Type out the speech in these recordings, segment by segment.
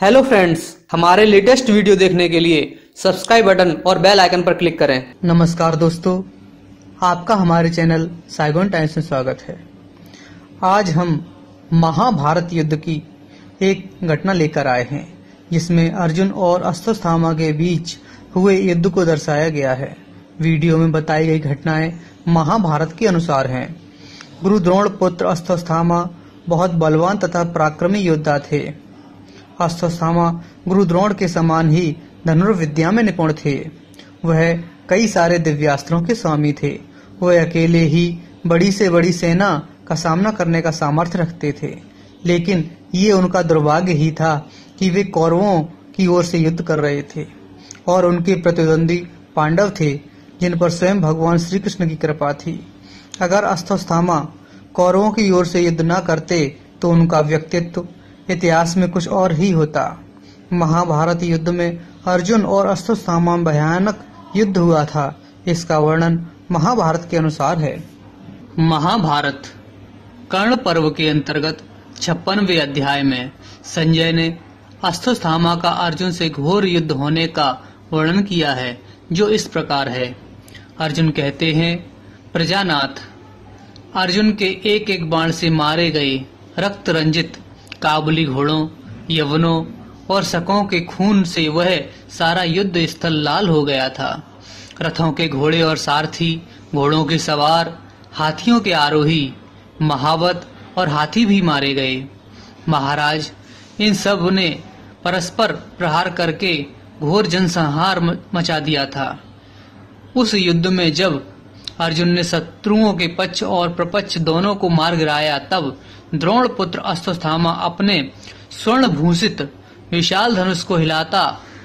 Hello friends, हमारे latest video देखने के लिए सब्सक्राइब बटन और बेल आइकन पर क्लिक करें। नमस्कार दोस्तों, आपका हमारे चैनल साइगोन टाइम्स में स्वागत है। आज हम महाभारत युद्ध की एक घटना लेकर आए हैं जिसमें अर्जुन और अश्वत्थामा के बीच हुए युद्ध को दर्शाया गया है। वीडियो में बताई गई घटनाएं महाभारत के अनुसार हैं। गुरु द्रोण पुत्र अश्वत्थामा बहुत बलवान तथा पराक्रमी योद्धा थे। अश्वत्थामा गुरु द्रोण के समान ही धनुर्विद्या में निपुण थे। वह कई सारे दिव्यास्त्रों के स्वामी थे। वह अकेले ही बड़ी से बड़ी सेना का सामना करने का सामर्थ्य रखते थे, लेकिन ये उनका दुर्भाग्य ही था कि वे कौरवों की ओर से युद्ध कर रहे थे और उनके प्रतिद्वंदी पांडव थे, जिन पर स्वयं भगवान श्री कृष्ण की कृपा थी। अगर अश्वत्थामा कौरवों की ओर से युद्ध न करते तो उनका व्यक्तित्व इतिहास में कुछ और ही होता। महाभारत युद्ध में अर्जुन और अश्वत्थामा भयानक युद्ध हुआ था। इसका वर्णन महाभारत के अनुसार है। महाभारत कर्ण पर्व के अंतर्गत 56वें अध्याय में संजय ने अश्वत्थामा का अर्जुन से घोर युद्ध होने का वर्णन किया है, जो इस प्रकार है। अर्जुन कहते हैं, प्रजानाथ, अर्जुन के एक एक बाण से मारे गए रक्त रंजित काबुली घोड़ों, यवनों और शकों के खून से वह सारा युद्ध स्थल लाल हो गया था। रथों के घोड़े और सारथी, घोड़ों के सवार, हाथियों के आरोही, महावत और हाथी भी मारे गए। महाराज, इन सब ने परस्पर प्रहार करके घोर जनसंहार मचा दिया था। उस युद्ध में जब अर्जुन ने शत्रुओं के पक्ष और प्रपक्ष दोनों को मार गिराया, तब द्रोण पुत्र अश्वत्थामा अपने स्वर्ण भूषित विशाल धनुष को हिलाता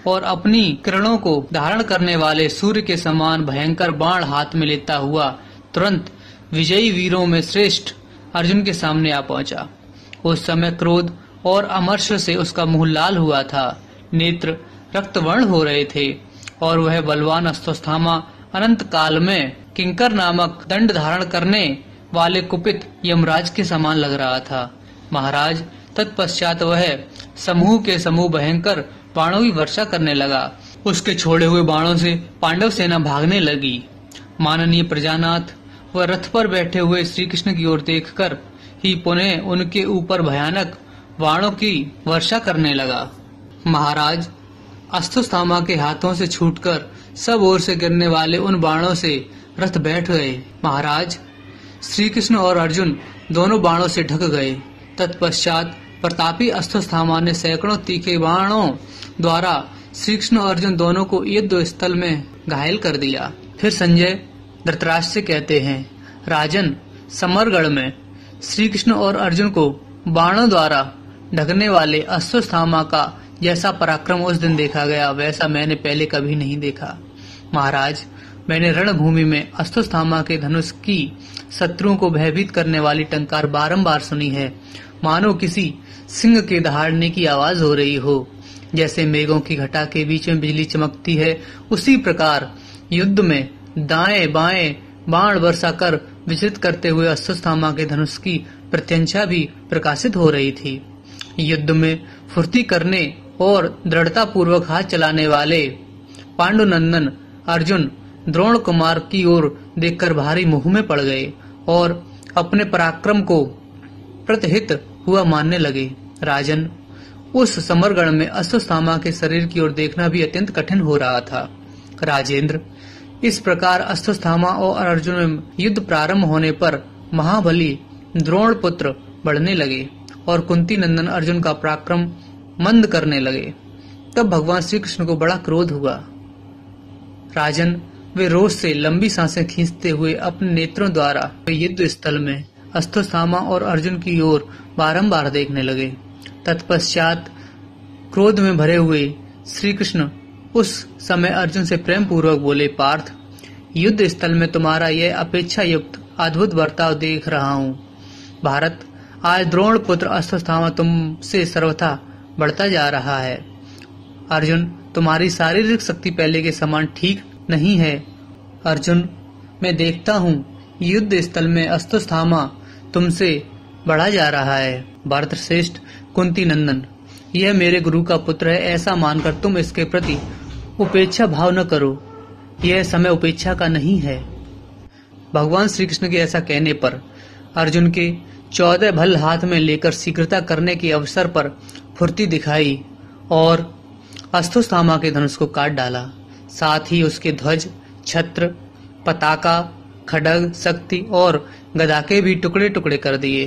और अपनी किरणों को धारण करने वाले सूर्य के समान भयंकर बाण हाथ में लेता हुआ तुरंत विजयी वीरों में श्रेष्ठ अर्जुन के सामने आ पहुंचा। उस समय क्रोध और अमर्ष से उसका मुंह लाल हुआ था, नेत्र रक्तवर्ण हो रहे थे और वह बलवान अश्वत्थामा अनंत काल में किंकर नामक दंड धारण करने वाले कुपित यमराज के समान लग रहा था। महाराज, तत्पश्चात वह समूह के समूह भयंकर बाणों की वर्षा करने लगा। उसके छोड़े हुए बाणों से पांडव सेना भागने लगी। माननीय प्रजानाथ, वह रथ पर बैठे हुए श्री कृष्ण की ओर देखकर ही पुनः उनके ऊपर भयानक बाणों की वर्षा करने लगा। महाराज, अश्वत्थामा के हाथों से छूटकर सब ओर से गिरने वाले उन बाणों से रथ बैठ गए। महाराज, श्री कृष्ण और अर्जुन दोनों बाणों से ढक गए। तत्पश्चात प्रतापी अश्वत्थामा ने सैकड़ों तीखे बाणों द्वारा श्री कृष्ण और अर्जुन दोनों को युद्ध स्थल में घायल कर दिया। फिर संजय धृतराष्ट्र से कहते हैं, राजन, समरगढ़ में श्री कृष्ण और अर्जुन को बाणों द्वारा ढकने वाले अश्वत्थामा का जैसा पराक्रम उस दिन देखा गया, वैसा मैंने पहले कभी नहीं देखा। महाराज, मैंने रणभूमि में अश्वत्थामा के धनुष की शत्रुओं को भयभीत करने वाली टंकार बारंबार सुनी है, मानो किसी सिंह के दहाड़ने की आवाज हो रही हो। जैसे मेघों की घटा के बीच में बिजली चमकती है, उसी प्रकार युद्ध में दाएं बाएं बाण वर्षा कर विचलित करते हुए अश्वत्थामा के धनुष की प्रत्यंचा भी प्रकाशित हो रही थी। युद्ध में फुर्ती करने और दृढ़ता पूर्वक हाथ चलाने वाले पांडुनंदन अर्जुन द्रोण कुमार की ओर देखकर भारी मोह में पड़ गए और अपने पराक्रम को प्रतिहित हुआ मानने लगे। राजन, उस समरगढ़ में अश्वत्थामा के शरीर की ओर देखना भी अत्यंत कठिन हो रहा था। राजेंद्र, इस प्रकार अश्वत्थामा और अर्जुन में युद्ध प्रारंभ होने पर महाबली द्रोण पुत्र बढ़ने लगे और कुंती नंदन अर्जुन का पराक्रम मंद करने लगे। तब भगवान श्री कृष्ण को बड़ा क्रोध हुआ। राजन, वे रोष से लंबी सांसें खींचते हुए अपने नेत्रों द्वारा युद्ध स्थल में अश्वत्थामा और अर्जुन की ओर बारंबार देखने लगे। तत्पश्चात क्रोध में भरे हुए श्री कृष्ण उस समय अर्जुन से प्रेम पूर्वक बोले, पार्थ, युद्ध स्थल में तुम्हारा यह अपेक्षा युक्त अद्भुत बर्ताव देख रहा हूँ। भारत, आज द्रोण पुत्र अश्वत्थामा तुमसे सर्वथा बढ़ता जा रहा है। अर्जुन, तुम्हारी शारीरिक शक्ति पहले के समान ठीक नहीं है। अर्जुन, मैं देखता हूँ युद्ध स्थल में अश्वत्थामा तुमसे बढ़ा जा रहा है। भरत श्रेष्ठ, कुंती नंदन, यह मेरे गुरु का पुत्र है, ऐसा मानकर तुम इसके प्रति उपेक्षा भाव न करो। यह समय उपेक्षा का नहीं है। भगवान श्री कृष्ण के ऐसा कहने पर अर्जुन के 14 भल हाथ में लेकर शीघ्रता करने के अवसर पर फुर्ती दिखाई और अश्वत्थामा के धनुष को काट डाला। साथ ही उसके ध्वज, छत्र, पताका, खड्ग, शक्ति और गदा के भी टुकड़े टुकड़े कर दिए।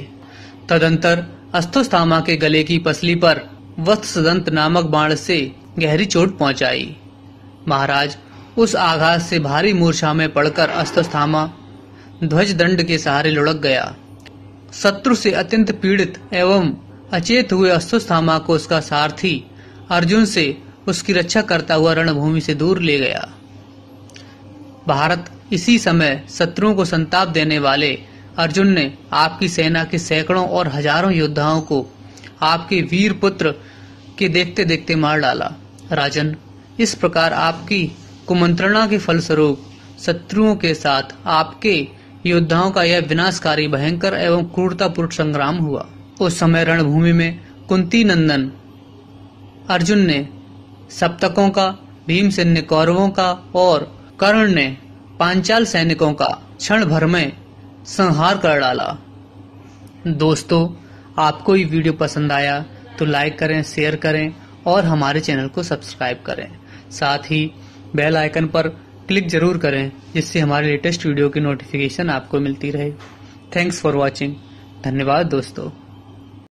तदंतर अश्वत्थामा के गले की पसली पर वत्सदंत नामक बाण से गहरी चोट पहुंचाई। महाराज, उस आघात से भारी मूर्छा में पड़कर अश्वत्थामा ध्वज दंड के सहारे लुढ़क गया। शत्रु से अत्यंत पीड़ित एवं अचेत हुए अश्वत्थामा को उसका सारथी अर्जुन से उसकी रक्षा करता हुआ रणभूमि से दूर ले गया। भारत इसी समय शत्रुओं को संताप देने वाले अर्जुन ने आपकी सेना के सैकड़ों और हजारों योद्धाओं को आपके वीर पुत्र के देखते देखते मार डाला। राजन, इस प्रकार आपकी कुमंत्रणा के फलस्वरूप शत्रुओं के साथ आपके योद्धाओं का यह विनाशकारी, भयंकर एवं क्रूरतापूर्ण संग्राम हुआ। उस समय रणभूमि में कुंती नंदन अर्जुन ने सप्तकों का, भीमसेन ने कौरवों का और कर्ण ने पांचाल सैनिकों का क्षण भर में संहार कर डाला। दोस्तों, आपको ये वीडियो पसंद आया तो लाइक करें, शेयर करें और हमारे चैनल को सब्सक्राइब करें। साथ ही बेल आइकन पर क्लिक जरूर करें जिससे हमारे लेटेस्ट वीडियो की नोटिफिकेशन आपको मिलती रहे। Thanks for watching. धन्यवाद दोस्तों।